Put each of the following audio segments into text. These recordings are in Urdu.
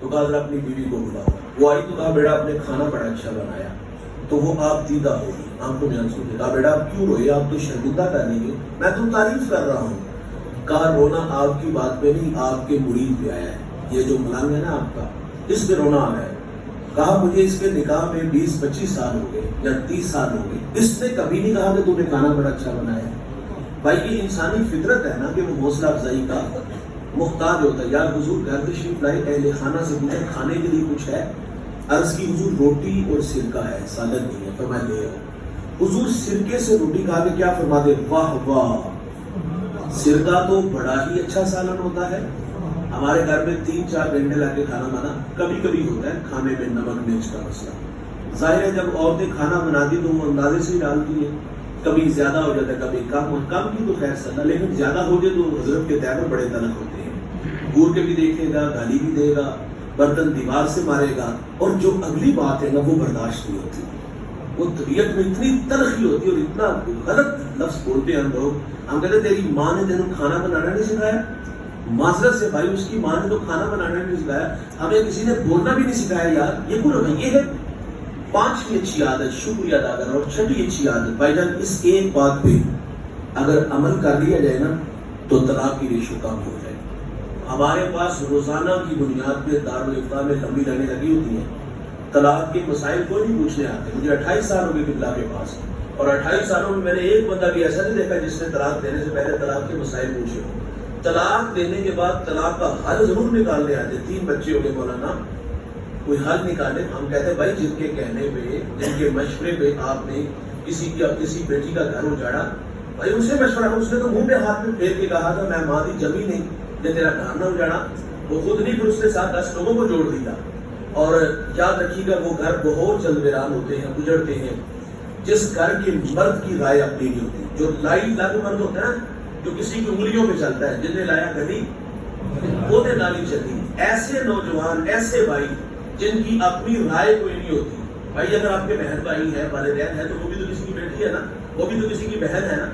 تو کہا ذرا اپنی بیوی کو بلاؤ. وہ آئی تو کہا بیٹا آپ نے کھانا بڑا اچھا بنایا. تو وہ آپ دیدہ ہوگی, آنکھوں میں آنسو تھے. کہا بیٹا آپ کیوں روئے, آپ تو شرمندہ کر رہی ہیں, میں تو تعریف کر رہا ہوں. کہا رونا آپ کی بات پہ نہیں, آپ کے مرید پہ آیا ہے. یہ جو ملنگ ہے نا آپ کا, اس پہ رونا آ رہا ہے. کہا مجھے اس کے نکاح میں 20-25 سال ہو گئے یا 30 سال ہو گئے, اس نے کبھی نہیں کہا کہ تم نے کھانا بڑا اچھا بنایا. بھائی یہ انسانی فطرت ہے نا کہ وہ حوصلہ افزائی کا محتاج ہوتا ہے. یار حضور گھر تشریف لائے, اہل خانہ سے پوچھا کھانے کے لیے کچھ ہے. عرض کی حضور روٹی اور سرکہ ہے, سالن نہیں ہے. فرمایا لے آؤ. حضور سرکے سے روٹی کھا کے کیا فرماتے, واہ واہ, سرکہ تو بڑا ہی اچھا سالن ہوتا ہے. ہمارے گھر میں 3-4 گھنٹے لگ کے کھانا بنا, کبھی کبھی ہوتا ہے کھانے میں نمک مرچ کا مسئلہ. ظاہر ہے جب عورتیں کھانا بناتی تو وہ اندازے سے ہی ڈالتی ہیں, کبھی زیادہ ہو جاتا ہے کبھی کم کی تو خیر سننا, لیکن زیادہ ہو جائے تو حضرت کے تیور بڑے تلخ ہوتے ہیں. گور کے بھی دیکھے گا, گالی بھی دے گا, برتن دیوار سے مارے گا, اور جو اگلی بات ہے نا وہ برداشت نہیں ہوتی. وہ طبیعت میں اتنی تلخی ہوتی ہے اور اتنا غلط لفظ بولتے ہیں ہم لوگ. ہم کہتے ہیں تیری ماں نے تینوں کھانا بنانا نہیں سکھایا. معذرت سے بھائی, اس کی ماں نے تو کھانا بنانا نہیں سکھایا, ہمیں کسی نے بولنا بھی نہیں سکھایا. یار یہ کوئی رویے ہے. 5ویں اچھی عادت شکریہ ادا کرنا, اور 6ویں اچھی عادت بھائی جان اس ایک بات پہ اگر عمل کر لیا جائے نا تو طلاق کی ریشو کم ہو جائے. ہمارے پاس روزانہ کی بنیاد پہ دارالفتاء میں لمبی لائنیں لگی ہوتی ہیں. طلاق کے مسائل کوئی نہیں پوچھنے آتے. مجھے 28 سال ہو گئے قبلہ کے پاس, اور 28 سالوں میں نے ایک بندہ بھی ایسا نہیں دیکھا جس نے طلاق دینے سے پہلے طلاق کے مسائل پوچھے ہوں. طلاق دینے کے بعد طلاق کا حل ضرور نکالنے آتے. 3 بچے ہو گئے مولانا, کوئی حل نکالے. ہم کہتے ہیں بھائی جن کے کہنے پہ, جن کے مشورے پہ آپ نے کسی بیٹی کا گھر اجاڑا, بھائی ان سے مشورہ کرو. اس نے تو منہ پہ ہاتھ میں پھیر کے کہا تھا میں ماں دی جمی نہیں نے تیرا گھر نہ اجاڑا. وہ خود نہیں, پھر اس نے 7-10 لوگوں کو جوڑ دیا. اور یاد رکھیے گا وہ گھر بہت جلد ویران ہوتے ہیں, اجڑتے ہیں, جس گھر کے مرد کی رائے اپنی نہیں ہوتی. جو لائی لگ مرد ہوتا ہے نا, جو کسی کی انگلیوں پہ چلتا ہے, جن نے لایا گڈی وہ نے نالی چلتی. ایسے نوجوان, ایسے بھائی جن کی اپنی رائے کوئی نہیں ہوتی. بھائی اگر آپ کے بہن بھائی ہے, والدین ہے, تو وہ بھی تو کسی کی بیٹی ہے نا, وہ بھی تو کسی کی بہن ہے نا.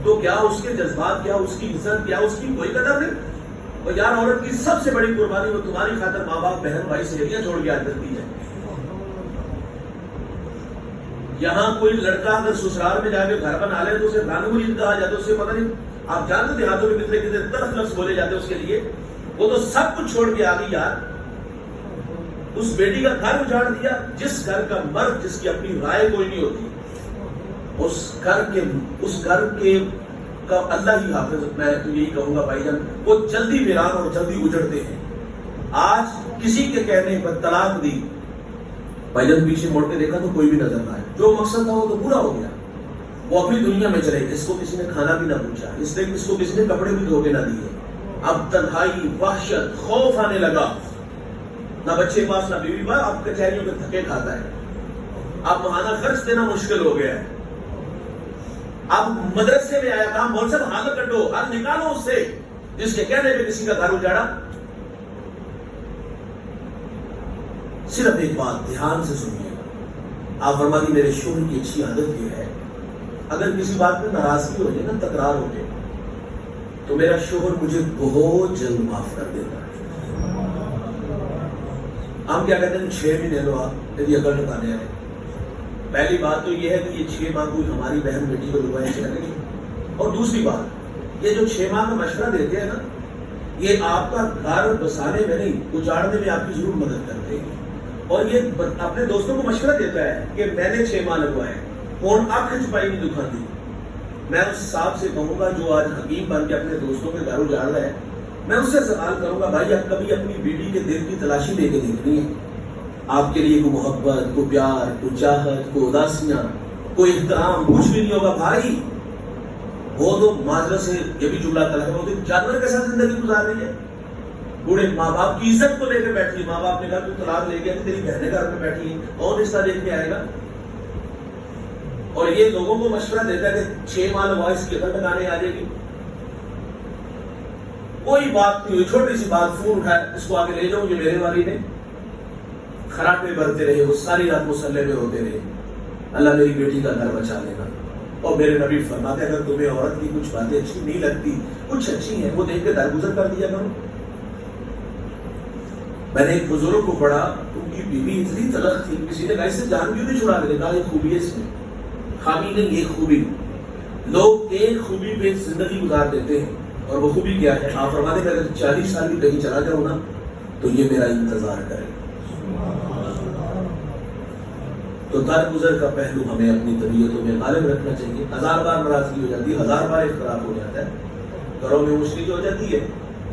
تو کیا اس کے جذبات, کیا اس کی عزت, کیا اس کی کوئی قدر نہیں. اور یار عورت کی سب سے بڑی قربانی وہ تمہاری خاطر ماں باپ, بہن بھائی, سہیلیاں چھوڑ کے آ کرتی ہے. یہاں کوئی لڑکا اگر سسرال میں جا کے گھر بنا لے تو اسے رنگ مرید کہا جاتا ہے. اسے پتہ نہیں, آپ جانتے دیہاتوں میں کتنے کتنے تلخ لفظ بولے جاتے ہیں اس کے لیے. وہ تو سب کچھ چھوڑ کے آ گئی یار. اس بیٹی کا گھر اجاڑ دیا. جس گھر کا مرد, جس کی اپنی رائے کوئی نہیں ہوتی, اس گھر کے کا اللہ ہی حافظ. میں تو یہی کہوں گا بھائی جان, وہ جلدی ویران اور جلدی اجڑتے ہیں. آج کسی کے کہنے پر طلاق دی, بھائی جان پیچھے موڑ کے دیکھا تو کوئی بھی نظر نہ آئے. جو مقصد تھا وہ تو پورا ہو گیا. وہ اپنی دنیا میں چلے. اس کو کسی نے کھانا بھی نہ پوچھا, اس کو کسی نے کپڑے بھی دھو کے نہ دیے. اب تنہائی, وحشت, خوف آنے لگا. نہ بچے پاس, نہ بیوی پاس. اب کچہریوں کے دھکے کھاتا ہے. اب ماہانہ خرچ دینا مشکل ہو گیا ہے. اب مدرسے میں آیا, کہا مول صاحب حل کٹو, حل نکالو اس سے جس کے کہنے پہ کسی کا گھر اجاڑا. صرف ایک بات دھیان سے سنیے گا. آپ فرماتی میرے شوہر کی اچھی عادت یہ ہے, اگر کسی بات میں ناراضگی ہو جائے نا, تکرار ہو جائے, تو میرا شوہر مجھے بہت جلد معاف کر دیتا ہے. ہم کیا کہتے ہیں 6 مہینے لو آپ یدی عقل ٹکانے آئے. پہلی بات تو یہ ہے کہ یہ 6 ماہ کوئی ہماری بہن بیٹی کو لگائے چلے گی. اور دوسری بات, یہ جو 6 ماہ کا مشورہ دیتے ہیں نا, یہ آپ کا گھر بسانے میں نہیں, اجاڑنے میں آپ کی ضرور مدد کرتے ہیں. اور یہ اپنے دوستوں کو مشورہ دیتا ہے کہ میں نے 6 ماہ لگوائے, کون آنکھ چھپائی نہیں دکھاتی. میں اس صاحب سے کہوں گا جو آج حکیم بن کے اپنے دوستوں کے گھر اجاڑ رہا ہے, میں اس سے سوال کروں گا بھائی آپ کبھی اپنی بیٹی کے دل کی تلاشی لے کے دیکھنی ہے. آپ کے لیے کوئی محبت, کوئی پیار, کوئی چاہت, کوئی اداسیاں, کوئی احترام, کچھ بھی نہیں ہوگا بھائی. وہ تو معذرت سے یہ بھی جملہ طلب ہے, وہ تو جانور کے ساتھ زندگی گزار رہی ہے. بوڑھے ماں باپ کی عزت کو لے کے بیٹھی ہے. ماں باپ نے کہا تو طلاق لے کے تیری بہنیں گھر میں بیٹھی ہیں, کون رشتہ دیکھ کے آئے گا. اور یہ لوگوں کو مشورہ دیتا ہے کہ 6 ماہ لگا, اس کی عقل ٹکانے آ جائے گی. کوئی بات نہیں ہوئی, چھوٹی سی بات, فون اٹھایا, اس کو آگے لے جاؤ, یہ میرے والی نے. خراٹے بھرتے رہے, وہ ساری رات مصلے میں ہوتے رہے, اللہ میری بیٹی کا گھر بچا لینا. اور میرے نبی فرماتے اگر تمہیں عورت کی کچھ باتیں اچھی نہیں لگتی, کچھ اچھی ہیں, وہ دیکھ کے درگزر کر دیا کرو. میں نے ایک بزرگ کو پڑھا، ان کی بیوی اتنی تلخ تھی، کسی نے کہا اس سے جان کیوں نہیں چھڑا کے؟ کہا یہ خوبی ہے اس میں، خامی نہیں، ایک خوبی۔ لوگ ایک خوبی پہ زندگی گزار دیتے ہیں، اور وہ خوبی کیا ہے؟ آپ فرماتے ہیں اگر 40 سال بھی کہیں چلا جاؤں نا تو یہ میرا انتظار کرے۔ تو در گزر کا پہلو ہمیں اپنی طبیعتوں میں غالب رکھنا چاہیے۔ 1000 بار ناراضگی ہو جاتی ہے، 1000 بار اختلاف ہو جاتا ہے، گھروں میں مشکل ہو جاتی ہے،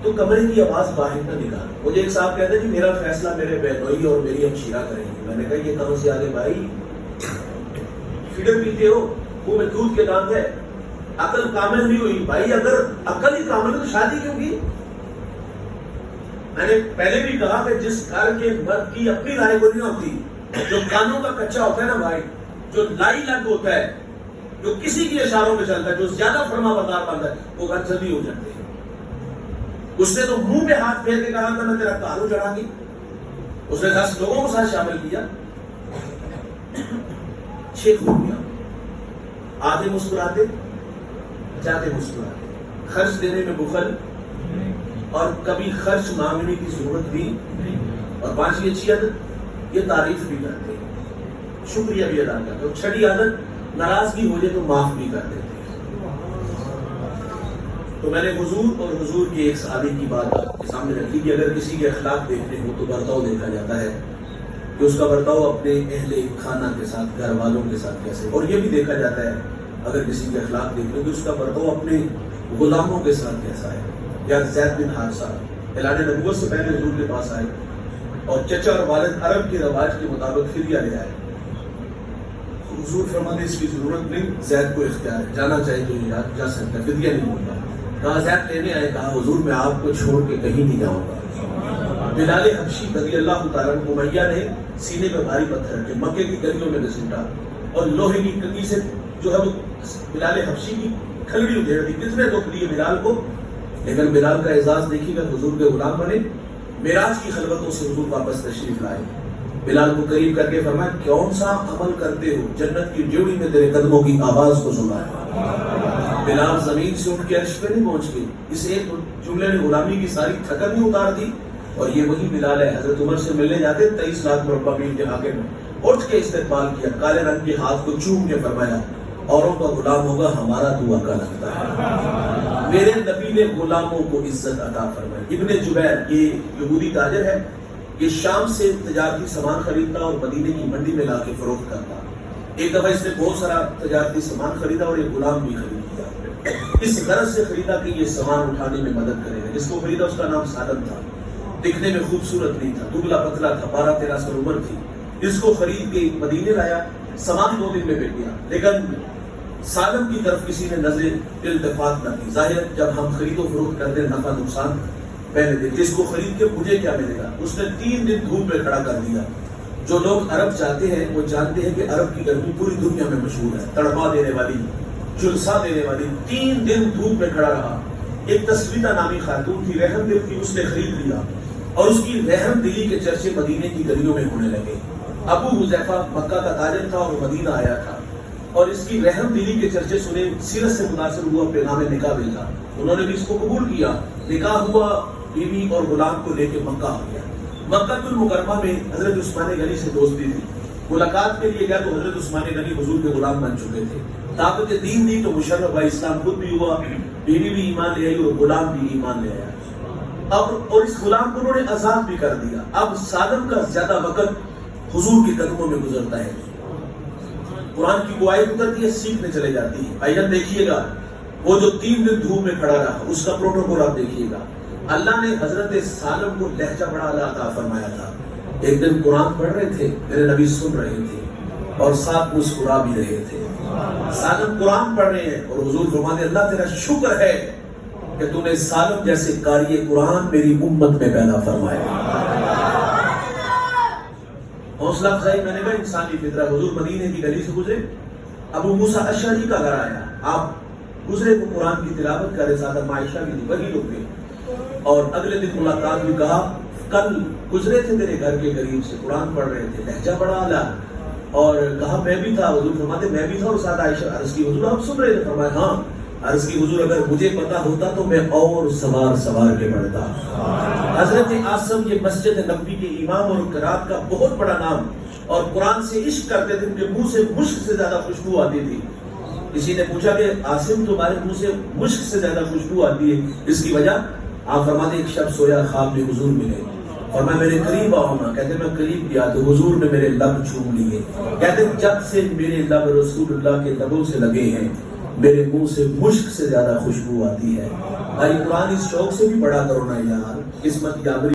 تو کمرے کی آواز باہر نہ نکال۔ مجھے ایک صاحب کہتے ہیں کہ میرا فیصلہ میرے بہنوئی اور میری ہمشیرہ کریں گے۔ میں نے کہا یہ کہاں سے آگے بھائی، فیڈر پیتے ہو، وہ میں دودھ کے دانت ہے، عقل کامل نہیں ہوئی بھائی۔ اگر عقل ہی کامل تو شادی کیوں کی؟ میں نے پہلے بھی کہا کہ جس گھر کے مرد کی اپنی رائے کو نہیں ہوتی، جو کانوں کا کچا ہوتا ہے نا بھائی، جو لائی لگ ہوتا ہے، جو کسی کی اشاروں میں چلتا ہے، جو زیادہ فرما بردار بنتا ہے، وہ گھر جلدی ہو جاتے ہیں۔ اس نے تو منہ پہ ہاتھ پھیر کے کہا تھا میں تیرا کالو چڑھا گی، اس نے 10 لوگوں کو ساتھ شامل کیا، 6 خوبیاں، آدھے مسکراتے جاتے مسکراتے، خرچ دینے میں بخل، اور کبھی خرچ مانگنے کی ضرورت بھی، اور 5ویں اچھی عادت، یہ تعریف بھی کرتے ہیں، شکریہ بھی ادا کرتے ہیں، اور 6ٹھی عادت، ناراضگی ہو جائے تو معاف بھی کر دیتے ہیں۔ تو میں نے حضور اور حضور کے ایک صحابی کی بات آپ کے سامنے رکھی کہ اگر کسی کے اخلاق دیکھنے ہو تو برتاؤ دیکھا جاتا ہے کہ اس کا برتاؤ اپنے اہل خانہ کے ساتھ، گھر والوں کے ساتھ کیسے، اور یہ بھی دیکھا جاتا ہے اگر کسی کے اخلاق دیکھنے ہو تو اس کا برتاؤ اپنے غلاموں کے ساتھ کیسا ہے۔ یا زید بن حارثہ اعلان نبوت سے پہلے حضور کے پاس آئے اور چچا اور والد عرب کے رواج کے مطابق فدیہ لے آئے۔ حضور فرماتے اس کی ضرورت نہیں، زید کو اختیار ہے، جانا چاہے تو جا سکتا ہے، فدیہ نہیں ہوتا۔ کہا زید لینے آئے، کہا حضور میں آپ کو چھوڑ کے کہیں نہیں جاؤں گا۔ بلال حبشی رضی اللہ تعالیٰ عنہ امیہ نے سینے پہ بھاری پتھر کے مکے کی گلیوں میں گھسیٹا اور لوہے کی کنگھی سے جو ہے وہ بلال حبشی کی کھلڑی ادھیڑ دی۔ کتنے دکھ دیے بلال کو، لیکن بلال کا اعزاز دیکھیے گا، حضور کے غلام بنے، معراج کی خلوتوں سے حضور واپس تشریف لائے۔ بلال کو قریب کر کے فرمایا کون سا عمل کرتے ہو، جنت کی ڈیوڑی میں تیرے قدموں کی آواز کو سنا ہے۔ بلال زمین سے اٹھ کے عرش پہ نہیں پہنچ گئی، اس ایک جملے نے غلامی کی ساری تھکن نہیں اتار دی۔ اور یہ وہی بلال ہے، حضرت عمر سے ملنے جاتے 23 لاکھ مربع میل کے حاکم میں اٹھ کے استقبال کیا، کالے رنگ کے ہاتھ کو چوم کے فرمایا اوروں کا غلام ہوگا، ہمارا تو آقا لگتا ہے۔ میرے نبی نے غلاموں کو عزت عطا فرمائی۔ ابن جبیر یہ یہودی تاجر ہے، یہ شام سے تجارتی سامان خریدتا اور مدینے کی منڈی میں لا کے فروخت کرتا۔ ایک دفعہ اس نے بہت سارا تجارتی سامان خریدا اور ایک غلام بھی خرید لیا۔ اس غرض سے خریدا کہ یہ سامان اٹھانے میں مدد کرے گا۔ جس کو خریدا اس کا نام سالم تھا، دکھنے میں خوبصورت نہیں تھا، دبلا پتلا تھا، 12-13 سال عمر تھی۔ اس کو خرید کے مدینے لایا، سامان 2 دن میں بک گیا، لیکن سالم کی طرف کسی نے نظر التفات نہ کی۔ ظاہر جب ہم خرید و فروخت کرتے ہیں نفع نقصان پہلے دیکھتے، اس کو خرید کے مجھے کیا ملے گا۔ اس نے 3 دن دھوپ میں کھڑا کر دیا۔ جو لوگ عرب جاتے ہیں وہ جانتے ہیں کہ عرب کی گرمی پوری دنیا میں مشہور ہے، تڑپا دینے والی، جلسہ دینے والی۔ 3 دن دھوپ میں کھڑا رہا۔ ایک تسویدہ نامی خاتون تھی، رحم دل تھی، اس نے خرید لیا اور اس کی رحم دلی کے چرچے مدینے کی گلیوں میں ہونے لگے۔ ابو حذیفہ مکہ کا تاجر تھا اور مدینہ آیا تھا، اور اس کی رحم دلی کے چرچے سنے، سیرت سے متاثر ہوا، پیغام نکاح بھیجا۔ انہوں نے بھی اس کو قبول کیا، نکاح ہوا، بیوی اور غلام کو لے کے مکہ آ گیا۔ مکہ المکرمہ میں حضرت عثمان غنی سے دوستی تھی، ملاقات کے لیے گیا تو حضرت عثمان غنی حضور کے غلام بن چکے تھے۔ دعوت دین دی تو مشرف بھائی اسلام خود بھی ہوا، بیوی بھی ایمان لے آئی اور غلام بھی ایمان لے آیا۔ اب اور اس غلام کو انہوں نے آزاد بھی کر دیا۔ اب سالم کا زیادہ وقت حضور کے قدموں میں گزرتا ہے، قرآن کی وہ آیت اترتی ہے، سیکھنے چلے جاتی ہے۔ بھائی جان دیکھیے گا، وہ جو 3 دن دھوپ میں کھڑا رہا، اس کا پروٹوکول آپ دیکھیے گا۔ اللہ نے حضرت سالم کو لہجہ بڑا عطا فرمایا تھا۔ ایک دن قرآن پڑھ رہے تھے، میرے نبی سن رہے تھے اور ساتھ مسکرا بھی رہے تھے۔ سالم قرآن پڑھ رہے ہیں اور حضور فرماتے اللہ تیرا شکر ہے کہ تو نے سالم جیسے قاری قرآن میری امت میں پیدا فرمایا۔ حوصلہ افزائی میں نے کہا انسانی فطرت۔ حضور مدینے کی گلی سے گزرے، ابو موسیٰ اشعری کا گھر آیا، آپ گزرے تو قرآن کی تلاوت کر رہے، ساتھ عائشہ بھی تھی، وہی لوگ تھے۔ اور اگلے دن ملاقات بھی، کہا کل گزرے تھے تیرے گھر کے قریب سے، قرآن پڑھ رہے تھے، لہجہ بڑا اعلیٰ، اور کہا میں بھی تھا۔ حضور فرماتے میں بھی تھا، اور ساتھ عائشہ عرض کی حضور آپ سن رہے تھے؟ فرمایا ہاں۔ عرض کی حضور اگر مجھے پتا ہوتا تو میں اور سوار کے پڑھتا. حضرت عاصم یہ مسجد نبوی کے امام اور قرات کا بہت بڑا نام، اور قرآن سے عشق کرتے تھے، ان کے منہ سے مشک سے زیادہ خوشبو آتی تھی. کسی نے پوچھا کہ عاصم تمہارے منہ سے مشک سے زیادہ خوشبو آتی ہے، اس کی وجہ؟ آپ فرماتے ایک شخص سویا خواب میں حضور ملے، فرمایا میرے قریب آؤ نا. کہتے میں قریب گیا تو حضور نے میرے لب چوم لیے. کہتے جب سے میرے لب رسول اللہ کے لبوں سے لگے ہیں میرے منہ سے مشک سے زیادہ خوشبو آتی ہے. بھائی قرآن اس شوق سے بھی پڑھا کرو نا یار. قسمت یابری